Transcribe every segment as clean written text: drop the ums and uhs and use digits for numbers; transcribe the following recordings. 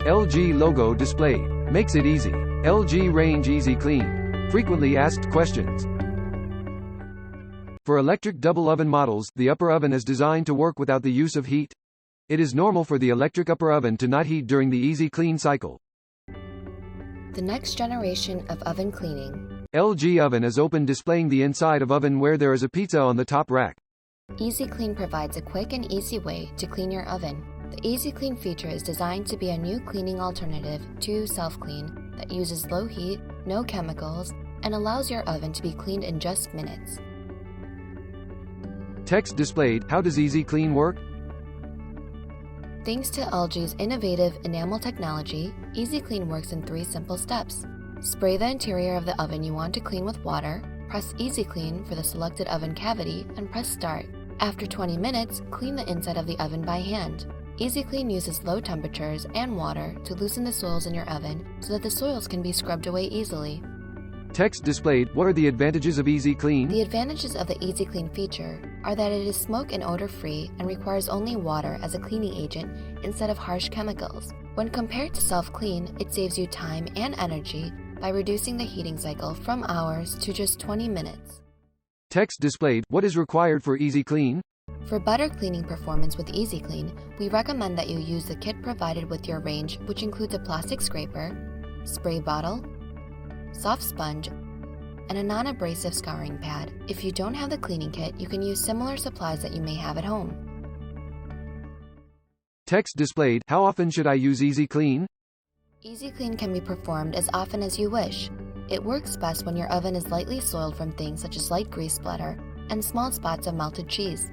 LG logo displayed. Makes it easy. LG range EasyClean. Frequently asked questions. For electric double oven models, the upper oven is designed to work without the use of heat. It is normal for the electric upper oven to not heat during the EasyClean cycle. The next generation of oven cleaning. LG oven is open, displaying the inside of oven where there is a pizza on the top rack. EasyClean provides a quick and easy way to clean your oven. The EasyClean feature is designed to be a new cleaning alternative to self-clean that uses low heat, no chemicals, and allows your oven to be cleaned in just minutes. Text displayed. How does EasyClean work? Thanks to LG's innovative enamel technology, EasyClean works in 3 simple steps. Spray the interior of the oven you want to clean with water, press EasyClean for the selected oven cavity, and press Start. After 20 minutes, clean the inside of the oven by hand. EasyClean uses low temperatures and water to loosen the soils in your oven so that the soils can be scrubbed away easily. Text displayed. What are the advantages of EasyClean? The advantages of the EasyClean feature are that it is smoke and odor-free and requires only water as a cleaning agent instead of harsh chemicals. When compared to self-clean, it saves you time and energy by reducing the heating cycle from hours to just 20 minutes. Text displayed. What is required for EasyClean? For better cleaning performance with EasyClean, we recommend that you use the kit provided with your range, which includes a plastic scraper, spray bottle, soft sponge, and a non-abrasive scouring pad. If you don't have the cleaning kit, you can use similar supplies that you may have at home. Text displayed. How often should I use EasyClean? EasyClean can be performed as often as you wish. It works best when your oven is lightly soiled from things such as light grease splatter and small spots of melted cheese.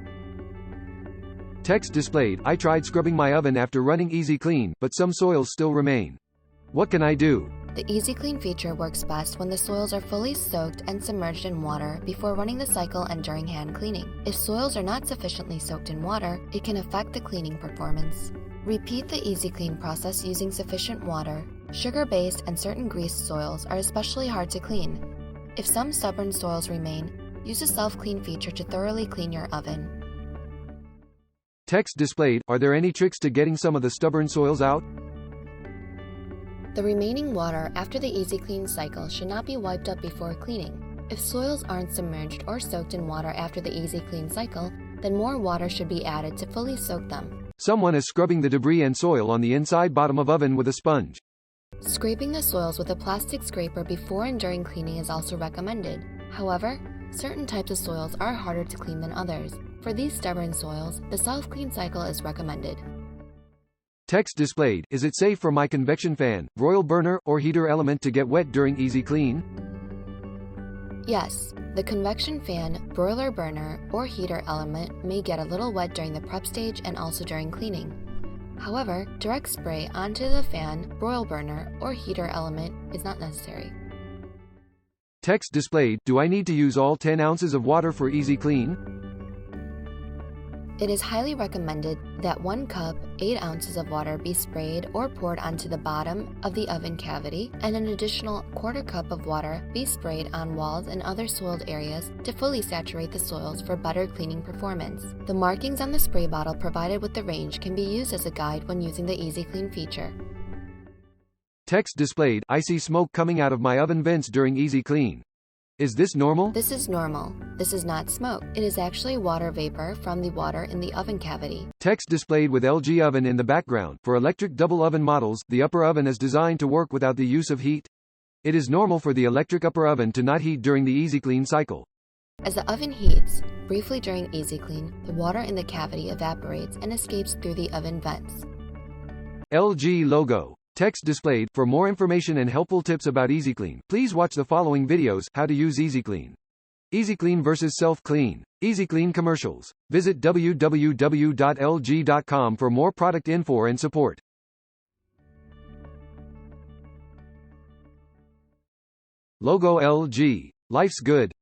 Text displayed. I tried scrubbing my oven after running EasyClean, but some soils still remain. What can I do? The EasyClean feature works best when the soils are fully soaked and submerged in water before running the cycle and during hand cleaning. If soils are not sufficiently soaked in water, it can affect the cleaning performance. Repeat the EasyClean process using sufficient water. Sugar-based and certain grease soils are especially hard to clean. If some stubborn soils remain, use the self-clean feature to thoroughly clean your oven. Text displayed. Are there any tricks to getting some of the stubborn soils out? The remaining water after the EasyClean cycle should not be wiped up before cleaning. If soils aren't submerged or soaked in water after the EasyClean cycle, then more water should be added to fully soak them. Someone is scrubbing the debris and soil on the inside bottom of oven with a sponge. Scraping the soils with a plastic scraper before and during cleaning is also recommended. However, certain types of soils are harder to clean than others. For these stubborn soils, the self-clean cycle is recommended. Text displayed. Is it safe for my convection fan, broil burner, or heater element to get wet during EasyClean? Yes, the convection fan, broiler burner, or heater element may get a little wet during the prep stage and also during cleaning. However, direct spray onto the fan, broil burner, or heater element is not necessary. Text displayed. Do I need to use all 10 ounces of water for EasyClean? It is highly recommended that 1 cup, 8 ounces of water be sprayed or poured onto the bottom of the oven cavity, and an additional 1/4 cup of water be sprayed on walls and other soiled areas to fully saturate the soils for better cleaning performance. The markings on the spray bottle provided with the range can be used as a guide when using the EasyClean feature. Text displayed. I see smoke coming out of my oven vents during EasyClean. Is this normal? This is normal. This is not smoke. It is actually water vapor from the water in the oven cavity. Text displayed with LG oven in the background. For electric double oven models, the upper oven is designed to work without the use of heat. It is normal for the electric upper oven to not heat during the EasyClean cycle. As the oven heats, briefly during EasyClean, the water in the cavity evaporates and escapes through the oven vents. LG logo. Text displayed. For more information and helpful tips about EasyClean, please watch the following videos. How to use EasyClean. EasyClean versus Self-Clean. EasyClean commercials. Visit www.lg.com for more product info and support. Logo LG. Life's good.